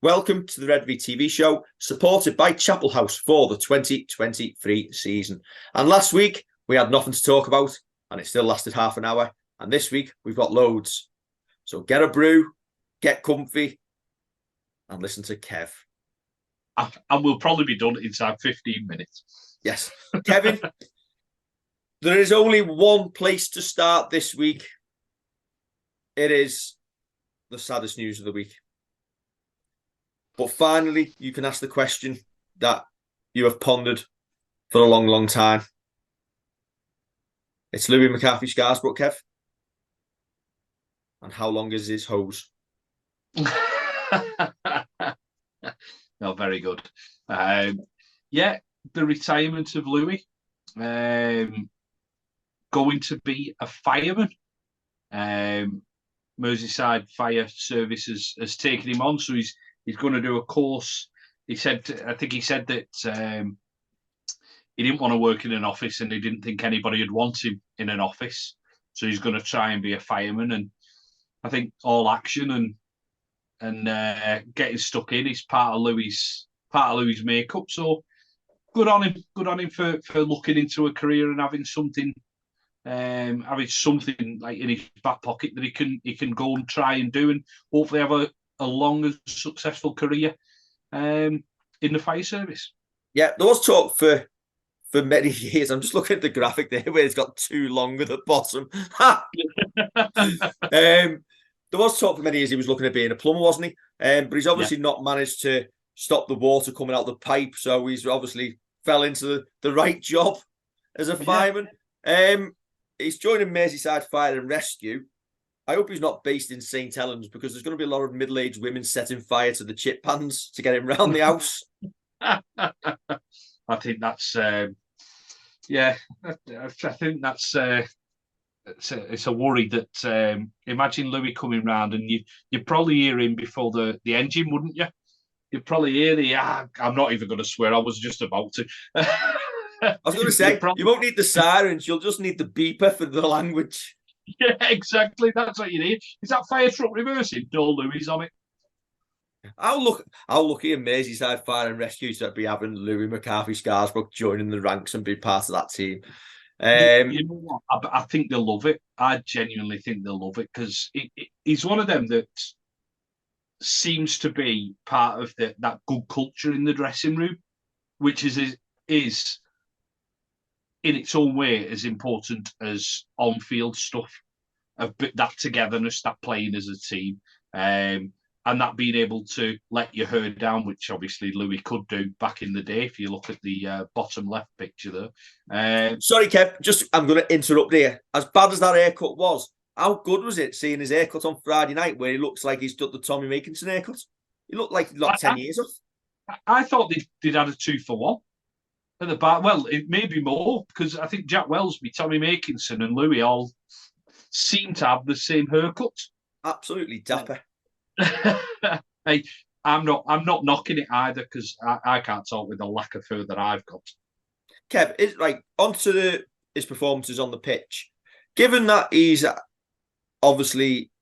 Welcome to the Redvee TV Show, supported by Chapel House for the 2023 season. And last week, we had nothing to talk about, and it still lasted half an hour. And this week, we've got loads. So get a brew, get comfy, and listen to Kev. And we'll probably be done inside 15 minutes. Yes. Kevin, there is only one place to start this week. It is the saddest news of the week. But finally, you can ask the question that you have pondered for a long, long time. It's Louie McCarthy-Scarsbrook, Kev. And how long is his hose? No, very good. Yeah, the retirement of Louie. Going to be a fireman. Merseyside Fire Service has taken him on, so he's going to do a course. I think he said that he didn't want to work in an office and he didn't think anybody would want him in an office. So he's going to try and be a fireman. And I think all action and getting stuck in is part of Louie's makeup. So good on him. Good on him for looking into a career and having something like in his back pocket that he can go and try and do, and hopefully have a long and successful career in the fire service. Yeah, there was talk for many years. I'm just looking at the graphic there where it's got too long at the bottom. There was talk for many years he was looking at being a plumber, wasn't he? But he's obviously not managed to stop the water coming out the pipe, so he's obviously fell into the right job as a fireman. He's joining Merseyside Fire and Rescue. I hope he's not based in St Helens, because there's going to be a lot of middle-aged women setting fire to the chip pans to get him round the house. I think that's I think that's it's a worry that imagine Louie coming round and you'd probably hear him before the engine, wouldn't you? You'd probably hear I'm not even going to swear, I was just about to. I was going to say, you won't need the sirens, you'll just need the beeper for the language. Yeah, exactly. That's what you need. Is that fire truck reversing? No, Louie's on it. How lucky a Merseyside Fire and Rescue to be having Louie McCarthy-Scarsbrook joining the ranks and be part of that team. You know what? I think they'll love it. I genuinely think they'll love it, because he's one of them that seems to be part of that good culture in the dressing room, which is in its own way as important as on-field stuff, that togetherness, that playing as a team, and that being able to let your hair down, which obviously Louie could do back in the day, if you look at the bottom left picture there. Sorry, Kev, I'm going to interrupt here. As bad as that haircut was, how good was it seeing his haircut on Friday night where he looks like he's done the Tommy Makinson haircut? He looked like he lost 10 years off. I thought they'd had a 2-for-1. At the back, well, it may be more, because I think Jack Wellsby, Tommy Makinson, and Louie all seem to have the same haircut. Absolutely dapper. Hey, I'm not knocking it either, because I can't talk with the lack of fur that I've got. Kev, it's like onto his performances on the pitch. Given that he's obviously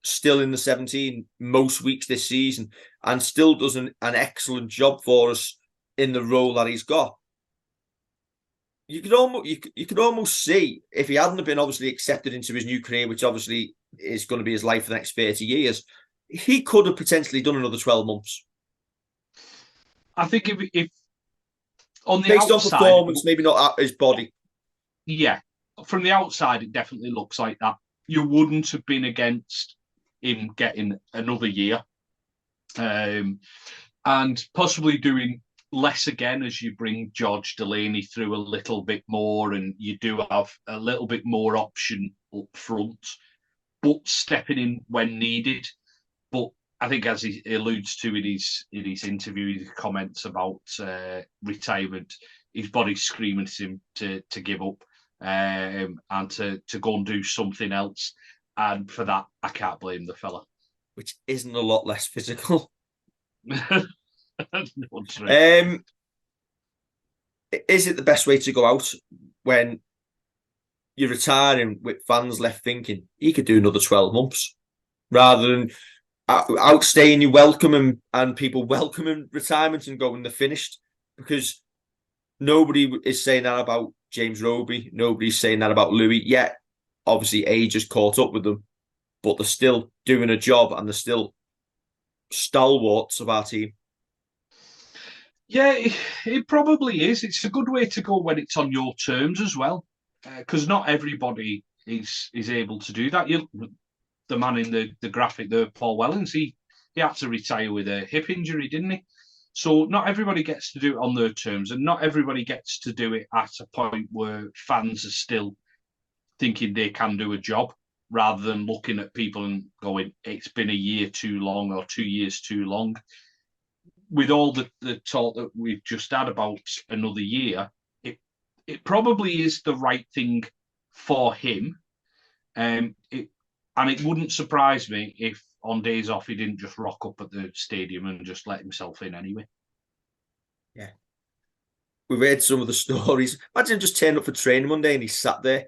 still in the 17 most weeks this season and still does an excellent job for us in the role that he's got, you could almost see, if he hadn't been obviously accepted into his new career, which obviously is going to be his life for the next 30 years, he could have potentially done another 12 months. I think if on the based outside, on performance, maybe not his body. Yeah, from the outside, it definitely looks like that. You wouldn't have been against him getting another year, and possibly doing less again as you bring George Delaney through a little bit more, and you do have a little bit more option up front, but stepping in when needed. But I think, as he alludes to in his interview, his comments about retirement, his body's screaming to him to give up and to go and do something else. And for that, I can't blame the fella. Which isn't a lot less physical. Is it the best way to go out when you're retiring with fans left thinking he could do another 12 months, rather than outstaying your welcome and people welcoming retirement and going, they're finished, because nobody is saying that about James Roby. Nobody's saying that about Louie yet. Obviously, age has caught up with them, but they're still doing a job and they're still stalwarts of our team. Yeah, it probably is. It's a good way to go when it's on your terms as well, because not everybody is able to do that. The man in the graphic there, Paul Wellens, he had to retire with a hip injury, didn't he? So not everybody gets to do it on their terms, and not everybody gets to do it at a point where fans are still thinking they can do a job, rather than looking at people and going, it's been a year too long or 2 years too long. With all the talk that we've just had about another year, it probably is the right thing for him. And it wouldn't surprise me if on days off he didn't just rock up at the stadium and just let himself in anyway. Yeah. We've heard some of the stories. Imagine him just turning up for training one day and he's sat there.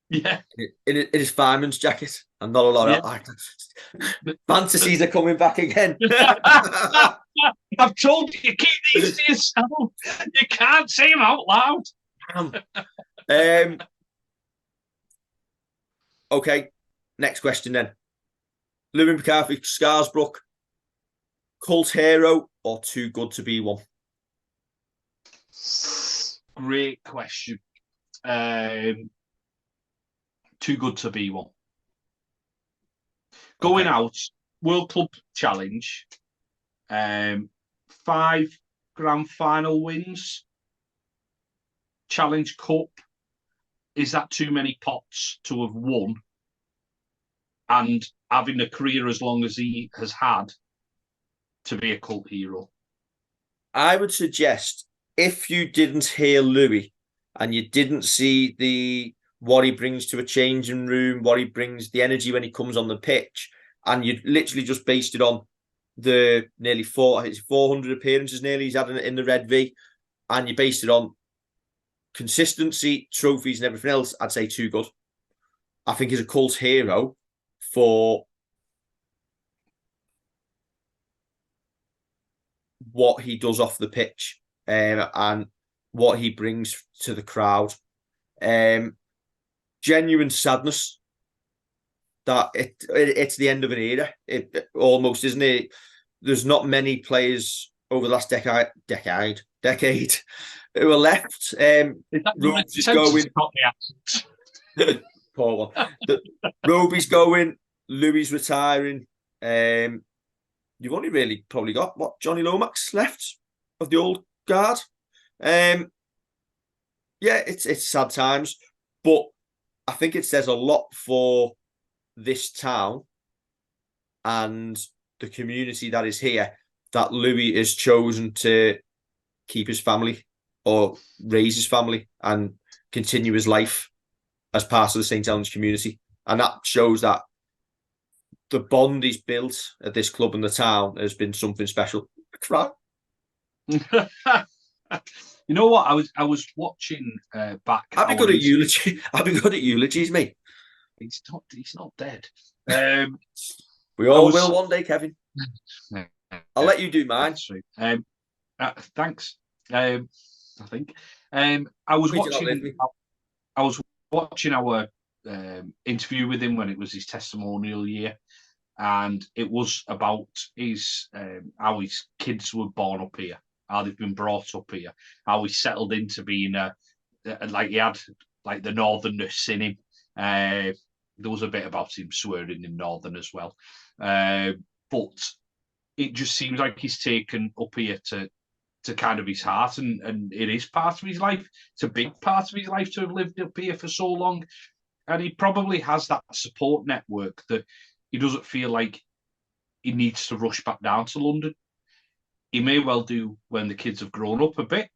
Yeah. In his fireman's jacket. And not a lot of fantasies are coming back again. I've told you, keep these to yourself. You can't say them out loud. Okay, next question then. Louie McCarthy-Scarsbrook, cult hero or too good to be one? Great question. Too good to be one. Going out, World Club Challenge, 5 grand final wins, Challenge Cup. Is that too many pots to have won? And having a career as long as he has had to be a cult hero? I would suggest, if you didn't hear Louie and you didn't see what he brings to a changing room, what he brings, the energy when he comes on the pitch, and you literally just based it on the nearly 400 appearances nearly he's had in the Redvee, and you based it on consistency, trophies, and everything else, I'd say too good. I think he's a cult hero for what he does off the pitch, and what he brings to the crowd. Genuine sadness that it's the end of an era. It almost, isn't it? There's not many players over the last decade who are left. Rovers is going. Poor one. Roby's going. Louie's retiring. You've only really probably got Johnny Lomax left of the old guard. Yeah, it's sad times, but I think it says a lot for this town and the community that is here that Louie has chosen to keep his family or raise his family and continue his life as part of the St. Helens community. And that shows that the bond he's built at this club and the town has been something special. You know what? I was watching back. I'd be good at eulogy. I'd be good at eulogies, mate. He's not dead. We all will one day, Kevin. I'll let you do mine. Thanks. I think. I was watching our interview with him when it was his testimonial year, and it was about his how his kids were born up here, how they've been brought up here, how he settled into being like he had like the northernness in him. There was a bit about him swearing in Northern as well, but it just seems like he's taken up here to kind of his heart, and it is part of his life. It's a big part of his life to have lived up here for so long, and he probably has that support network that he doesn't feel like he needs to rush back down to London. He may well do when the kids have grown up a bit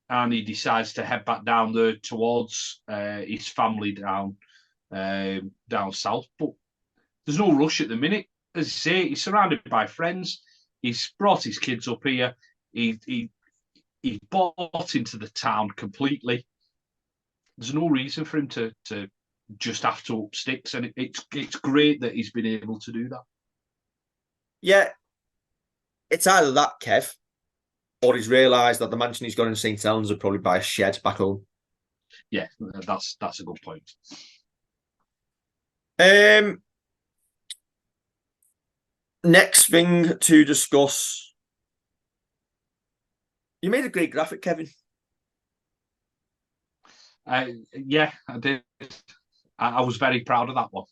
and he decides to head back down there towards his family down south. But there's no rush at the minute. As I say, he's surrounded by friends. He's brought his kids up here. He bought into the town completely. There's no reason for him to just have to up sticks, and it's great that he's been able to do that. Yeah, it's either that, Kev, or he's realised that the mansion he's got in St. Helens would probably buy a shed back home. Yeah, that's a good point. Next thing to discuss. You made a great graphic, Kevin. Yeah, I did. I was very proud of that one.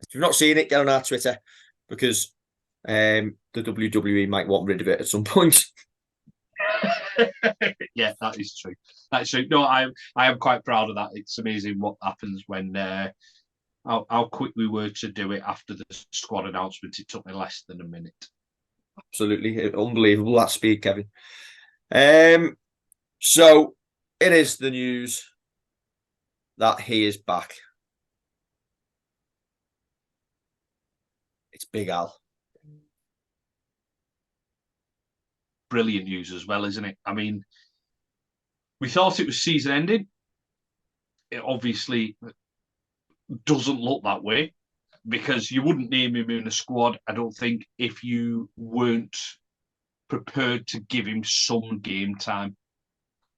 If you've not seen it, get on our Twitter because the WWE might want rid of it at some point. Yeah, that is true. That's true. No, I am quite proud of that. It's amazing what happens when how quick we were to do it after the squad announcement. It took me less than a minute. Absolutely unbelievable that speed, Kevin. So it is the news that he is back. It's Big Al. Brilliant news as well, isn't it? I mean, we thought it was season ending. It obviously doesn't look that way because you wouldn't name him in a squad, I don't think, if you weren't prepared to give him some game time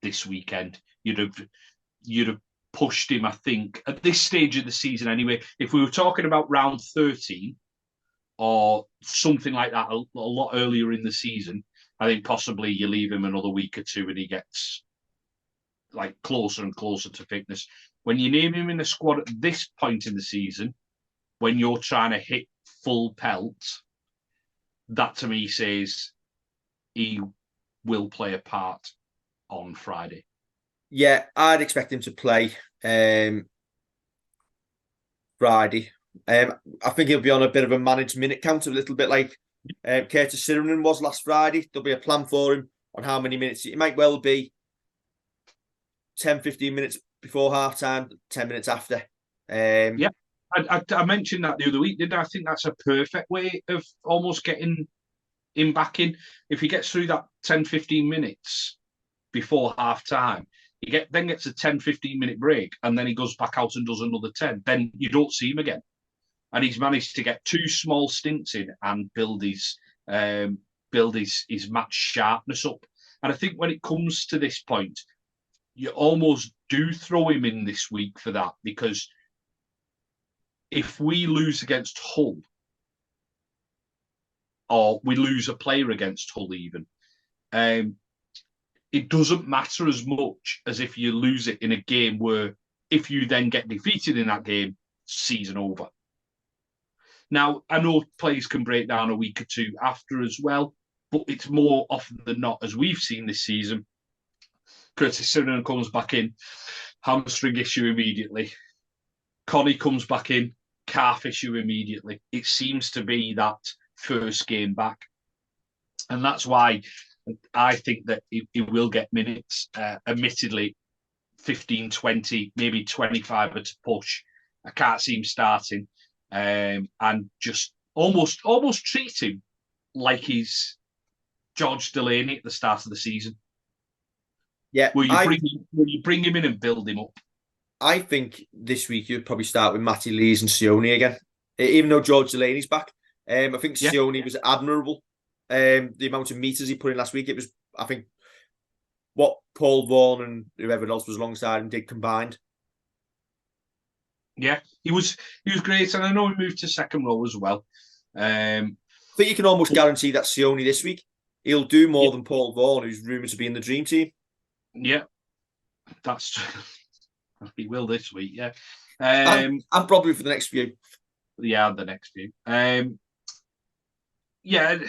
this weekend. You'd have pushed him, I think, at this stage of the season anyway. If we were talking about round 13 or something like that a lot earlier in the season, I think possibly you leave him another week or two and he gets like closer and closer to fitness. When you name him in the squad at this point in the season, when you're trying to hit full pelt, that to me says he will play a part on Friday. Yeah, I'd expect him to play Friday. I think he'll be on a bit of a managed minute count, a little bit like Curtis Sirenen was last Friday. There'll be a plan for him on how many minutes. It might well be 10, 15 minutes before half time, 10 minutes after. Yeah, I mentioned that the other week, didn't I? I think that's a perfect way of almost getting him back in. If he gets through that 10, 15 minutes before half time, then gets a 10, 15-minute break, and then he goes back out and does another 10. Then you don't see him again. And he's managed to get 2 small stints in and build his match sharpness up. And I think when it comes to this point, you almost do throw him in this week for that, because if we lose against Hull, or we lose a player against Hull even, it doesn't matter as much as if you lose it in a game where if you then get defeated in that game, season over. Now, I know players can break down a week or two after as well, but it's more often than not, as we've seen this season, Curtis Sirenen comes back in, hamstring issue immediately. Connie comes back in, calf issue immediately. It seems to be that first game back. And that's why I think that he will get minutes, admittedly, 15, 20, maybe 25 at a push. I can't see him starting. And just almost treat him like he's George Delaney at the start of the season. Yeah, Will you bring him in and build him up? I think this week you'd probably start with Matty Lees and Sione again, even though George Delaney's back. I think Sione was admirable. The amount of meters he put in last week, it was, I think, what Paul Vaughan and whoever else was alongside him did combined. Yeah, he was great, and I know he moved to second row as well. I think you can almost guarantee that Sione this week he'll do more than Paul Vaughan, who's rumoured to be in the dream team. Yeah, that's true. He will this week. Yeah, and probably for the next few. Yeah, the next few. Yeah,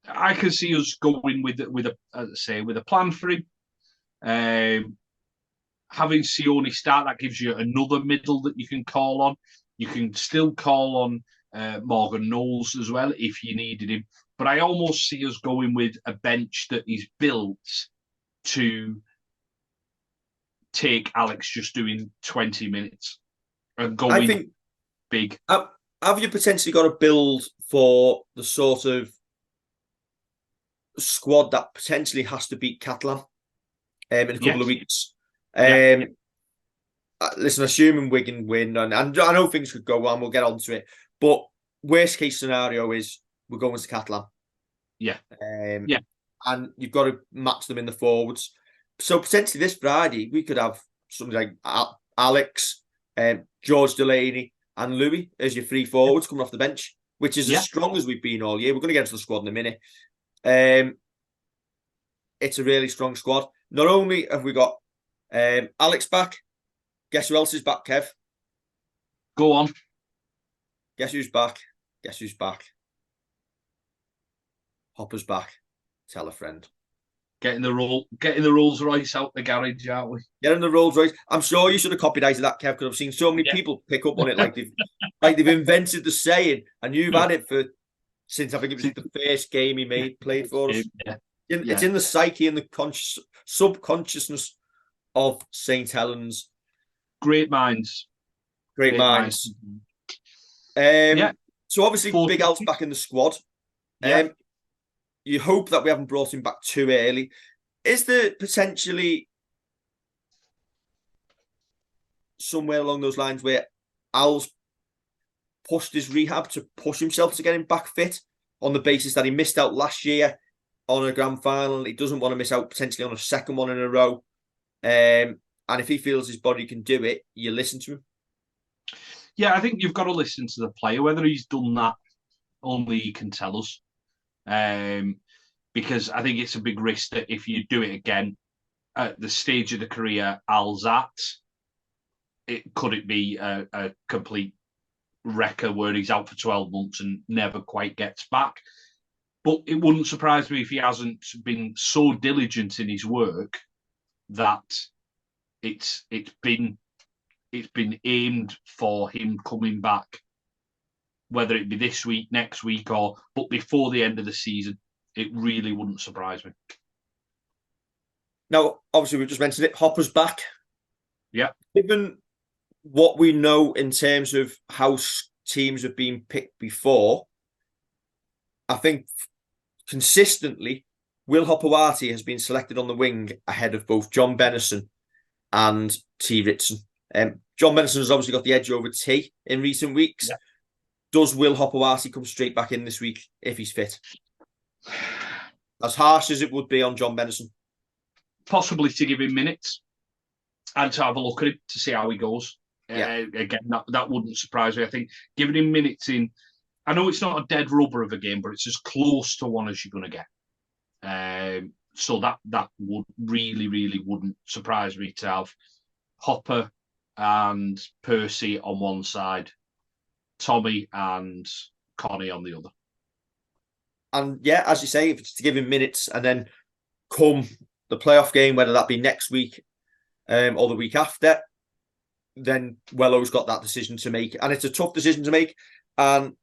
I can see us going with a plan for him. Having Sione start, that gives you another middle that you can call on. You can still call on Morgan Knowles as well if you needed him. But I almost see us going with a bench that is built to take Alex just doing 20 minutes and going big. Have you potentially got a build for the sort of squad that potentially has to beat Catalan in a couple of weeks? Listen, assuming Wigan win, and I know things could go on, we'll get onto it. But worst case scenario is we're going to Catalan. Yeah. Yeah. And you've got to match them in the forwards. So potentially this Friday, we could have something like Alex, George Delaney, and Louie as your three forwards coming off the bench, which is as strong as we've been all year. We're going to get into the squad in a minute. It's a really strong squad. Not only have we got Alex back, guess who else is back, Kev? Go on. Guess who's back? Guess who's back? Hopper's back. Tell a friend. Getting the Rolls Royce out the garage, aren't we? Getting the Rolls Royce. I'm sure you should have copied out of that, Kev, because I've seen so many people pick up on it like they've invented the saying, and you've had it since I think it was the first game he played for us. It's in the psyche and the subconsciousness of St. Helens. Great minds. Great minds. So obviously, Big Al's back in the squad. You hope that we haven't brought him back too early. Is there potentially somewhere along those lines where Al's pushed his rehab to push himself to get him back fit on the basis that he missed out last year on a grand final? He doesn't want to miss out potentially on a second one in a row. And if he feels his body can do it, you listen to him. Yeah, I think you've got to listen to the player. Whether he's done that, only he can tell us. Because I think it's a big risk that if you do it again at the stage of the career Al's at, could it be a complete wrecker where he's out for 12 months and never quite gets back? But it wouldn't surprise me if he hasn't been so diligent in his work that it's been aimed for him coming back, whether it be this week, next week, but before the end of the season. It really wouldn't surprise me. Now, obviously, we've just mentioned it. Hopper's back. Yeah. Given what we know in terms of how teams have been picked before, I think consistently, Will Hopewati has been selected on the wing ahead of both John Bennison and T. Ritson. John Bennison has obviously got the edge over T in recent weeks. Yeah. Does Will Hopewati come straight back in this week if he's fit? As harsh as it would be on John Bennison. Possibly to give him minutes and to have a look at him to see how he goes. Again, that wouldn't surprise me. I think giving him minutes in, I know it's not a dead rubber of a game, but it's as close to one as you're going to get. So that would really wouldn't surprise me to have Hopper and Percy on one side, Tommy and Connie on the other. And yeah, as you say, if it's to give him minutes and then come the playoff game, whether that be next week or the week after, then Wello's got that decision to make. And it's a tough decision to make. And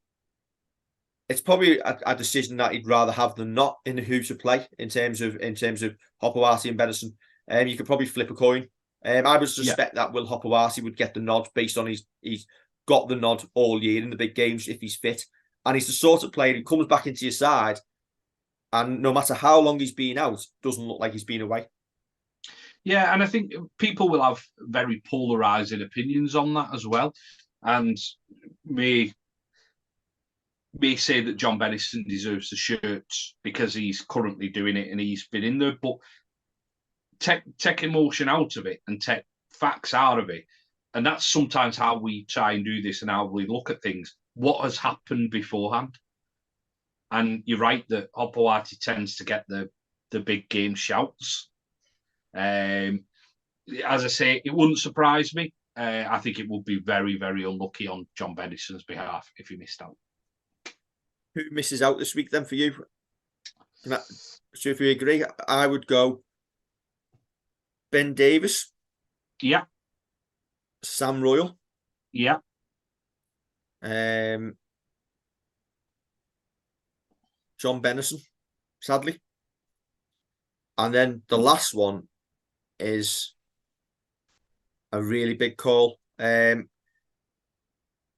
it's probably a decision that he'd rather have than not in who to play in terms of Hopewati and Bennison. You could probably flip a coin. I would suspect that Will Hopewati would get the nod based on he's got the nod all year in the big games if he's fit. And he's the sort of player who comes back into your side and no matter how long he's been out, doesn't look like he's been away. Yeah, and I think people will have very polarising opinions on that as well. And may say that John Bennison deserves the shirt because he's currently doing it and he's been in there. But take emotion out of it and take facts out of it. And that's sometimes how we try and do this and how we look at things. What has happened beforehand? And you're right that Hopewati tends to get the big game shouts. As I say, it wouldn't surprise me. I think it would be very, very unlucky on John Bennison's behalf if he missed out. Who misses out this week then for you? So if you agree, I would go Ben Davis. Yeah. Sam Royal. Yeah. John Bennison, sadly. And then the last one is a really big call. It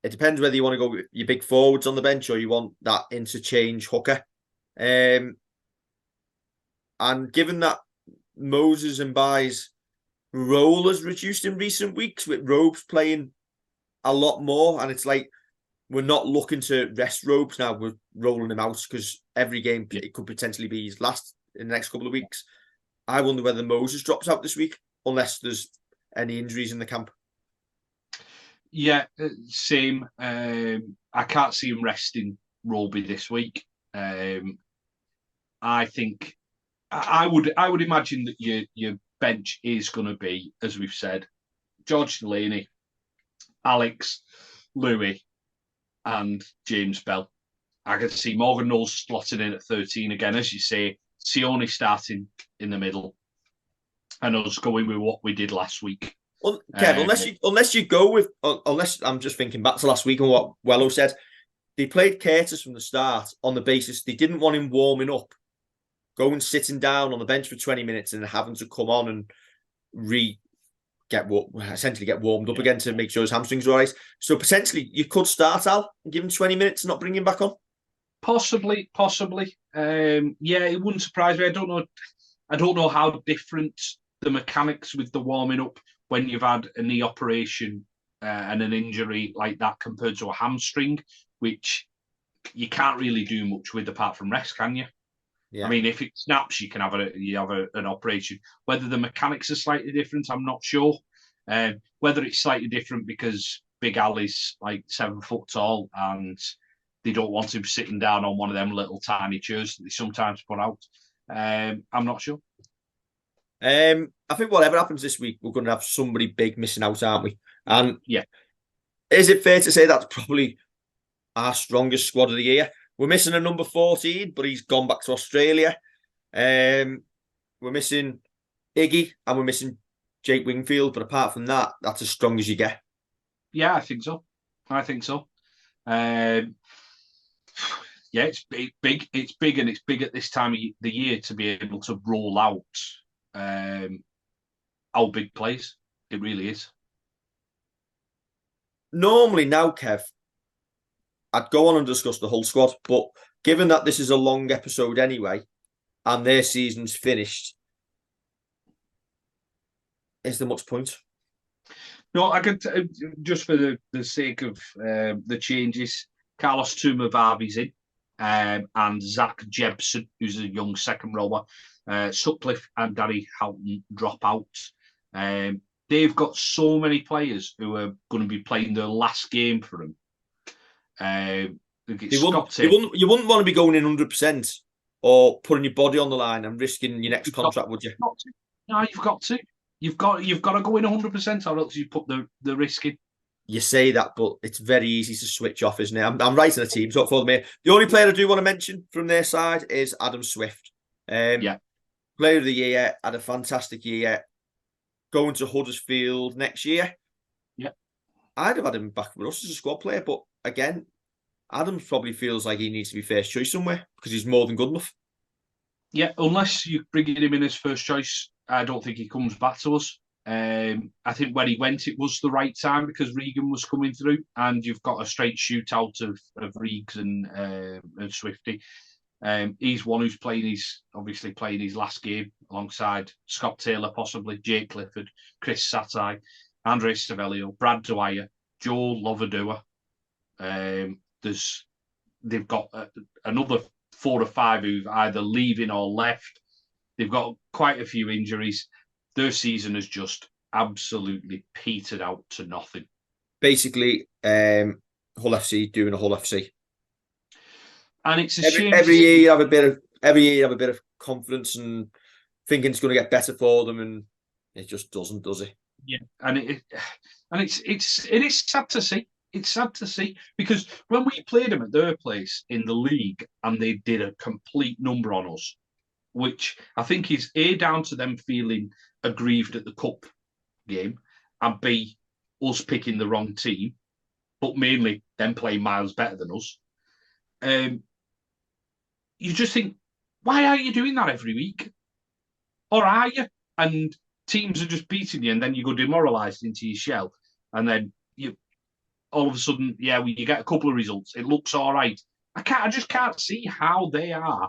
depends whether you want to go with your big forwards on the bench or you want that interchange hooker. And given that Moses and Bai's role has reduced in recent weeks with Robes playing a lot more, and it's like we're not looking to rest Ropes now. We're rolling him out because every game Yeah. it could potentially be his last in the next couple of weeks. I wonder whether Moses drops out this week, unless there's any injuries in the camp. Yeah, same. I can't see him resting Roby this week. I think I would imagine that your bench is going to be, as we've said, George Delaney, Alex, Louie, and James Bell. I can see Morgan Knowles slotting in at 13 again, as you say. Sione starting in the middle, and us going with what we did last week. Well, Kev, unless you go with, unless I'm just thinking back to last week and what Wello said, they played Curtis from the start on the basis they didn't want him warming up, going sitting down on the bench for 20 minutes and having to come on and essentially get warmed up again to make sure his hamstrings are right. So potentially you could start Al and give him 20 minutes and not bring him back on. Possibly. Yeah, it wouldn't surprise me. I don't know how different the mechanics with the warming up when you've had a knee operation and an injury like that compared to a hamstring, which you can't really do much with apart from rest, can you? Yeah. I mean, if it snaps, you can have an operation. Whether the mechanics are slightly different, I'm not sure. Whether it's slightly different because Big Al is like 7 foot tall and they don't want him sitting down on one of them little tiny chairs that they sometimes put out. I'm not sure. I think whatever happens this week, we're going to have somebody big missing out, aren't we? And yeah, is it fair to say that's probably our strongest squad of the year? We're missing a number 14, but he's gone back to Australia. We're missing Iggy and we're missing Jake Wingfield, but apart from that, that's as strong as you get. Yeah, I think so. Yeah, it's big. It's big, and it's big at this time of the year to be able to roll out our big plays. It really is. Normally now, Kev, I'd go on and discuss the whole squad, but given that this is a long episode anyway, and their season's finished, is there much point? No, I could just for the sake of the changes. Carlos Tumavavi's in, and Zach Jebson, who's a young second rower. Sutcliffe and Danny Houghton drop out. They've got so many players who are going to be playing their last game for them. You wouldn't want to be going in 100% or putting your body on the line and risking your next contract, would you? No, you've got to. You've got to go in 100%, or else you put the risk in. You say that, but it's very easy to switch off, isn't it? I'm writing a team up for them here. The only player I do want to mention from their side is Adam Swift. Player of the year, had a fantastic year. Going to Huddersfield next year. Yeah. I'd have had him back with us as a squad player, but again, Adam probably feels like he needs to be first choice somewhere because he's more than good enough. Yeah, unless you're bringing him in as first choice, I don't think he comes back to us. I think when he went, it was the right time because Regan was coming through, and you've got a straight shootout of Reegs and Swifty. He's one who's obviously playing his last game alongside Scott Taylor, possibly Jake Clifford, Chris Satai, Andre Stavelio, Brad Dwyer, Joel Lovadua. They've got another 4 or 5 who've either leaving or left. They've got quite a few injuries. Their season has just absolutely petered out to nothing. Basically, Hull FC doing a Hull FC. And it's a shame. Every year you have a bit of confidence and thinking it's going to get better for them, and it just doesn't, does it? Yeah, and it is sad to see. It's sad to see because when we played them at their place in the league, and they did a complete number on us, which I think is A, down to them feeling aggrieved at the cup game, and B, us picking the wrong team, but mainly them playing miles better than us. You just think, why are you doing that every week? Or are you? And teams are just beating you, and then you go demoralised into your shell, and then you all of a sudden, you get a couple of results. It looks all right. I just can't see how they are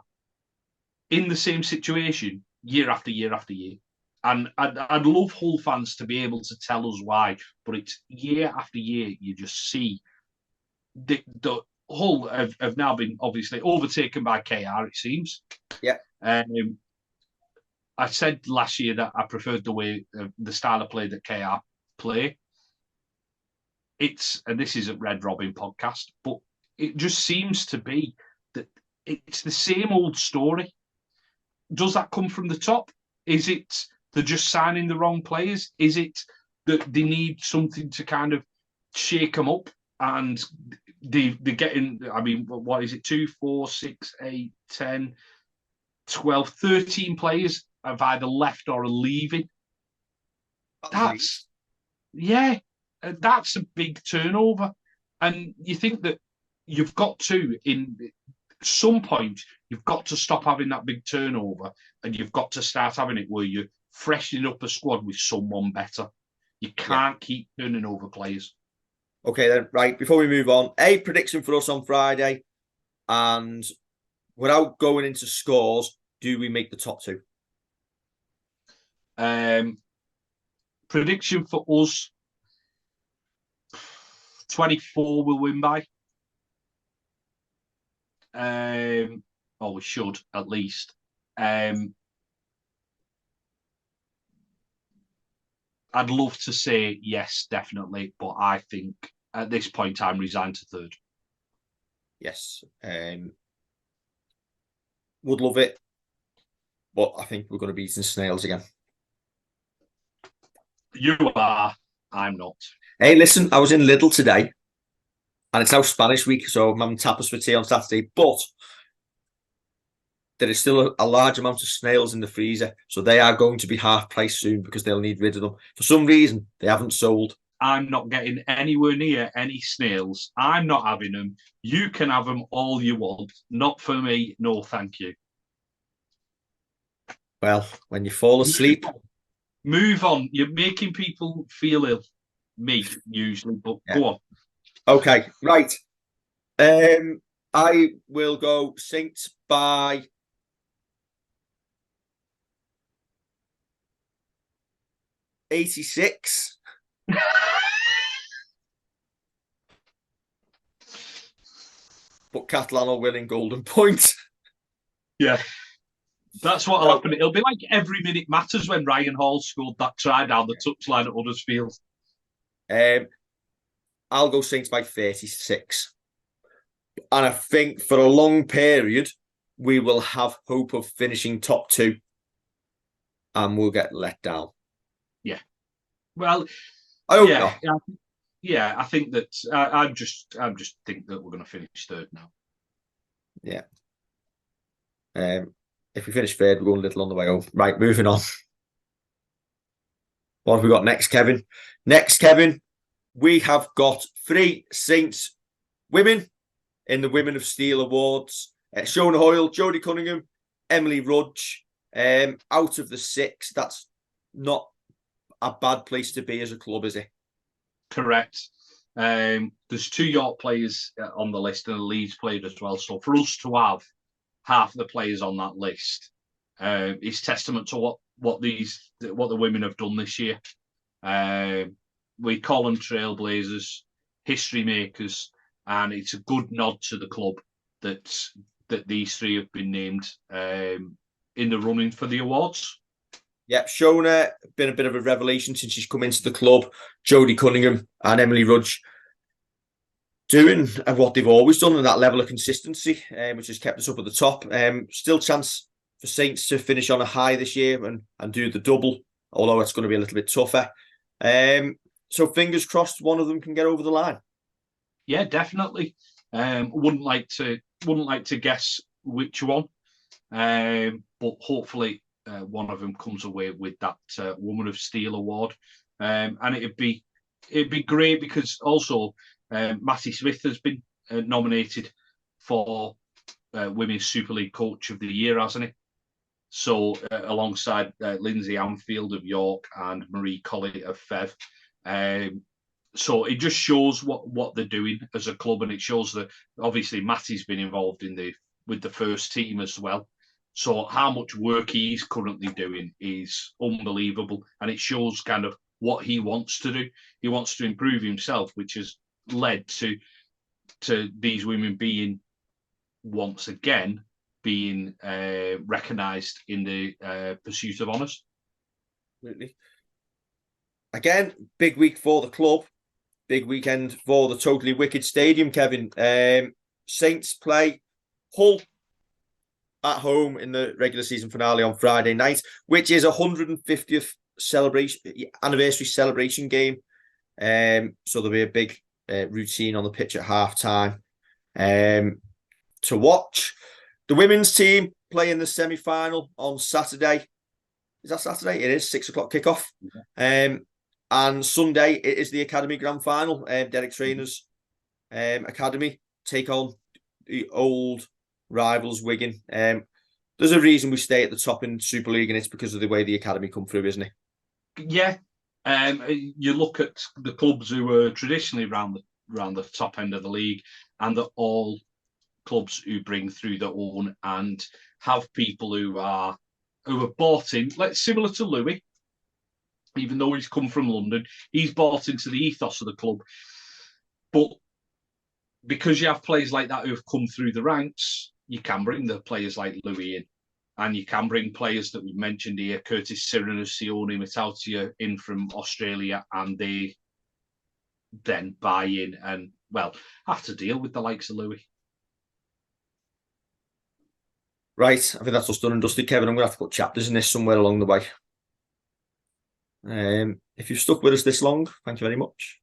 in the same situation year after year after year. And I'd love Hull fans to be able to tell us why, but it's year after year you just see the Hull have now been obviously overtaken by KR, it seems. Yeah. I said last year that I preferred the way, the style of play that KR play. And this isn't Red Robin podcast, but it just seems to be that it's the same old story. Does that come from the top? Is it they're just signing the wrong players? Is it that they need something to kind of shake them up? And they're getting, I mean, what is it? 2, 4, 6, 8, 10, 12, 13 players have either left or are leaving. That's a big turnover. And you think that you've got to, in some point, you've got to stop having that big turnover, and you've got to start having it where you're freshening up a squad with someone better. You can't keep turning over players. Okay, then, right, before we move on, a prediction for us on Friday, and without going into scores, do we make the top 2? Prediction for us, 24 will win by. Or we should, at least. I'd love to say yes, definitely, but I think at this point I'm resigned to 3rd. Yes. Would love it, but I think we're going to be eating snails again. You are. I'm not. Hey, listen, I was in Lidl today, and it's now Spanish week, so I'm having tapas for tea on Saturday, but there is still a large amount of snails in the freezer, so they are going to be half price soon because they'll need rid of them. For some reason, they haven't sold. I'm not getting anywhere near any snails. I'm not having them. You can have them all you want. Not for me. No, thank you. Well, when you fall asleep... Move on. You're making people feel ill. Me, usually, but go on. Okay, right. I will go Saints by 86. But Catalan will win in golden point. Yeah. That's what'll happen. It'll be like every minute matters when Ryan Hall scored that try down the touchline at Huddersfield. I'll go Saints by 36. And I think for a long period, we will have hope of finishing top 2. And we'll get let down. Yeah. Well, I hope not. Yeah, I think that I just think that we're going to finish 3rd now. Yeah. If we finish 3rd, we're going a little on the way home. Right, moving on. What have we got next, Kevin? Next, Kevin, we have got 3 Saints women in the Women of Steel Awards. Shona Hoyle, Jodie Cunningham, Emily Rudge. Out of the 6, that's not a bad place to be as a club, is it? Correct. There's 2 York players on the list and a Leeds player as well. So for us to have half the players on that list is testament to what the women have done this year. We call them trailblazers, history makers, and it's a good nod to the club that these 3 have been named in the running for the awards. Yeah, Shona, been a bit of a revelation since she's come into the club. Jodie Cunningham and Emily Rudge doing what they've always done at that level of consistency, which has kept us up at the top. Still chance for Saints to finish on a high this year and do the double, although it's going to be a little bit tougher. So fingers crossed one of them can get over the line. Yeah, definitely. Wouldn't like to guess which one, but hopefully one of them comes away with that Woman of Steel award, and it'd be great because also Matty Smith has been nominated for Women's Super League Coach of the Year, hasn't he? So alongside Lindsay Anfield of York and Marie Colley of Fev. So it just shows what they're doing as a club, and it shows that obviously Matty's been involved with the first team as well. So how much work he's currently doing is unbelievable, and it shows kind of what he wants to do. He wants to improve himself, which has led to to these women being once again being recognised in the pursuit of honours. Absolutely. Again, big week for the club. Big weekend for the Totally Wicked Stadium, Kevin. Saints play Hull at home in the regular season finale on Friday night, which is 150th anniversary celebration game. So there'll be a big routine on the pitch at half time to watch. The women's team play in the semi-final on Saturday. Is that Saturday? It is 6 o'clock kickoff. And Sunday it is the Academy Grand Final. Derek Trainer's Academy take on the old rivals Wigan. There's a reason we stay at the top in Super League, and it's because of the way the Academy come through, isn't it? Yeah. You look at the clubs who were traditionally around the top end of the league, and they're all clubs who bring through their own and have people who are bought in, like similar to Louie. Even though he's come from London, he's bought into the ethos of the club. But because you have players like that who have come through the ranks, you can bring the players like Louie in. And you can bring players that we mentioned here, Curtis Cyranus, Sione Matautia in from Australia, and they then buy in and, well, have to deal with the likes of Louie. Right, I think that's us done and dusted, Kevin. I'm going to have to put chapters in this somewhere along the way. If you've stuck with us this long, thank you very much.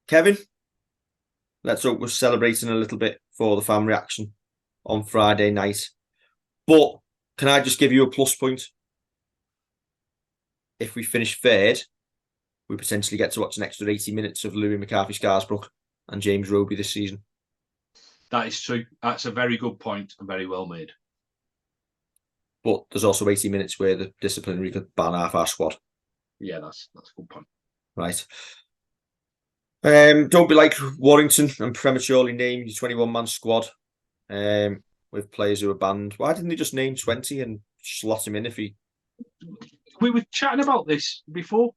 Kevin, let's hope we're celebrating a little bit for the fan reaction on Friday night. But can I just give you a plus point? If we finish third, we potentially get to watch an extra 80 minutes of Louie McCarthy-Scarsbrook and James Roby this season. That is true. That's a very good point and very well made. But there's also 80 minutes where the disciplinary could ban half our squad. Yeah, that's a good point. Right. Don't be like Warrington and prematurely name your 21-man squad with players who are banned. Why didn't they just name 20 and slot him in if he... We were chatting about this before.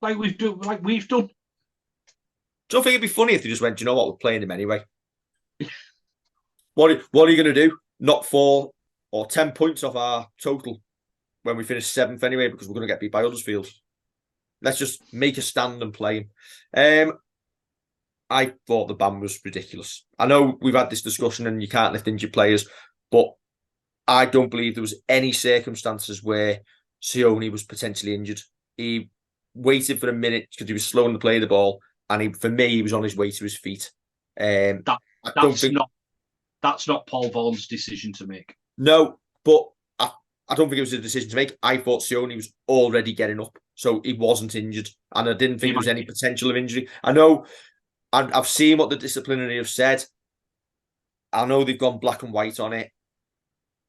Like we've done. Don't think it'd be funny if they just went, do you know what, we're playing him anyway. What are you going to do? Not 4 or 10 points off our total when we finish 7th anyway, because we're going to get beat by Huddersfield. Let's just make a stand and play him. I thought the ban was ridiculous. I know we've had this discussion and you can't lift injured players, but I don't believe there was any circumstances where Sione was potentially injured. He waited for a minute because he was slowing the play of the ball, and for me, he was on his way to his feet. That's not Paul Vaughan's decision to make. No, but I don't think it was a decision to make. I thought Sione was already getting up, so he wasn't injured, and I didn't think there was any potential of injury. I know, I've seen what the disciplinary have said. I know they've gone black and white on it,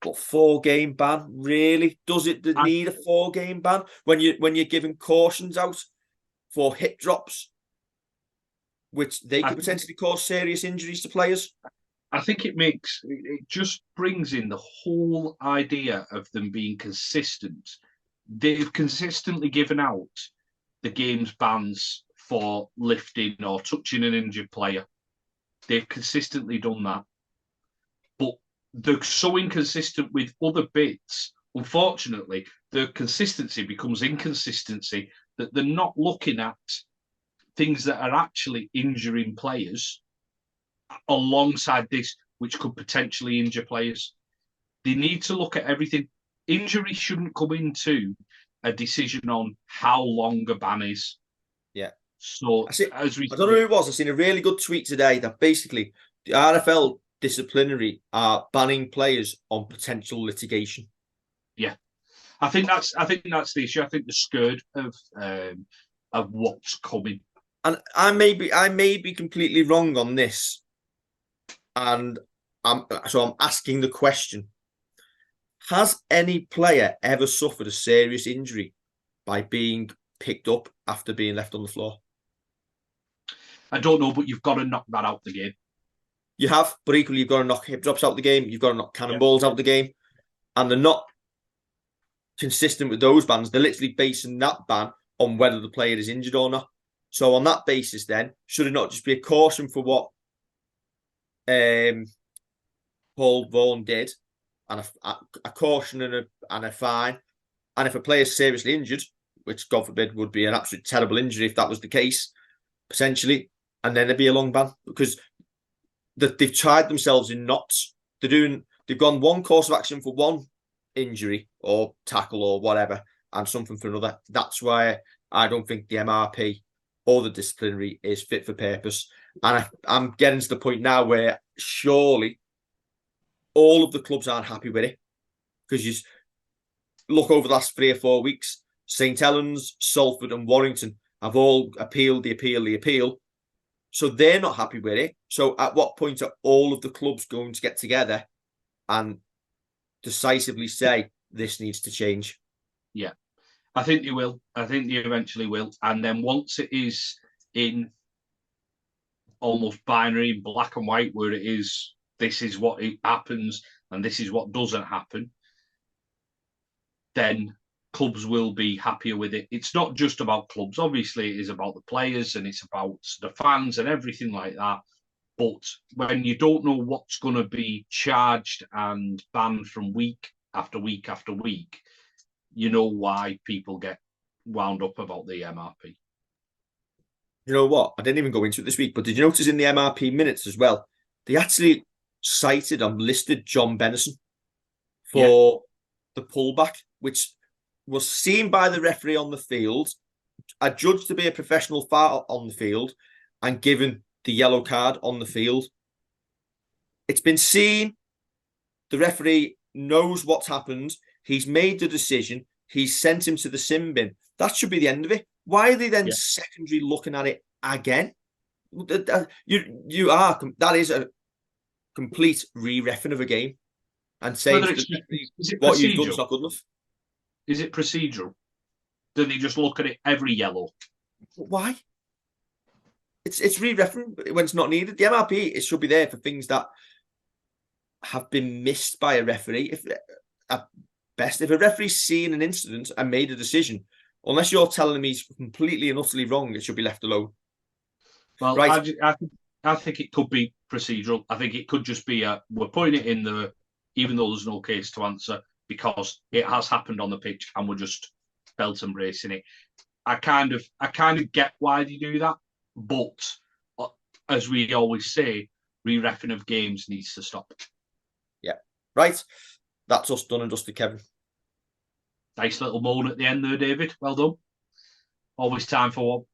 but 4-game ban, really? Does it need a 4-game ban when you're giving cautions out for hip drops, which they could potentially cause serious injuries to players? I think it just brings in the whole idea of them being consistent. They've consistently given out the game's bans for lifting or touching an injured player. They've consistently done that. But they're so inconsistent with other bits. Unfortunately, the consistency becomes inconsistency, that they're not looking at things that are actually injuring players alongside this, which could potentially injure players. They need to look at everything. Injury shouldn't come into a decision on how long a ban is. Yeah. So I don't know who it was. I've seen a really good tweet today that basically the RFL disciplinary are banning players on potential litigation. Yeah. I think that's the issue. I think they're scared of what's coming. And I may be completely wrong on this. And I'm asking the question: has any player ever suffered a serious injury by being picked up after being left on the floor? I don't know, but you've got to knock that out the game. You have, but equally you've got to knock hip drops out the game. You've got to knock cannonballs out the game, and they're not consistent with those bans. They're literally basing that ban on whether the player is injured or not. So on that basis, then, should it not just be a caution for what Paul Vaughan did, and a caution and a fine? And if a player is seriously injured, which God forbid would be an absolute terrible injury if that was the case, potentially, and then there'd be a long ban, because they've tied themselves in knots. They've gone one course of action for one injury or tackle or whatever, and something for another. That's why I don't think the MRP or the disciplinary is fit for purpose. And I'm getting to the point now where surely all of the clubs aren't happy with it, because you look over the last 3 or 4 weeks, St Helens, Salford and Warrington have all appealed the appeal. So they're not happy with it. So at what point are all of the clubs going to get together and decisively say this needs to change? Yeah, I think they will. I think they eventually will. And then once it is in almost binary, black and white, where it is, this is what it happens and this is what doesn't happen, then clubs will be happier with it. It's not just about clubs. Obviously, it is about the players and it's about the fans and everything like that. But when you don't know what's going to be charged and banned from week after week after week, you know why people get wound up about the MRP. You know what? I didn't even go into it this week, but did you notice in the MRP minutes as well, they actually cited and listed John Bennison for the pullback, which was seen by the referee on the field, adjudged to be a professional foul on the field, and given the yellow card on the field. It's been seen. The referee knows what's happened. He's made the decision. He's sent him to the sin bin. That should be the end of it. Why are they then secondary looking at it again? That is a complete re-reffing of a game, and saying what you've done is not good enough. Is it procedural? Do they just look at it every yellow? Why? It's re-reffing when it's not needed. The MRP, it should be there for things that have been missed by a referee. If at best, if a referee's seen an incident and made a decision, unless you're telling me he's completely and utterly wrong, it should be left alone. Well, right. I think it could be procedural. I think it could just be we're putting it in there, even though there's no case to answer, because it has happened on the pitch and we're just belt embracing it. I kind of get why they do that, but as we always say, re-reffing of games needs to stop. Yeah, right. That's us done and dusted, Kevin. Nice little moan at the end there, David. Well done. Always time for one.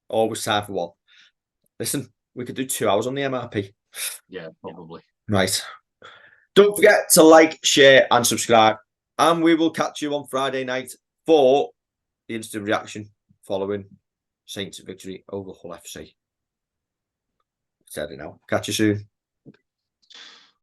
Always time for one. Listen, we could do 2 hours on the MRP. Yeah, probably. Right. Don't forget to like, share and subscribe. And we will catch you on Friday night for the instant reaction following Saints' victory over Hull FC. Said it now. Catch you soon.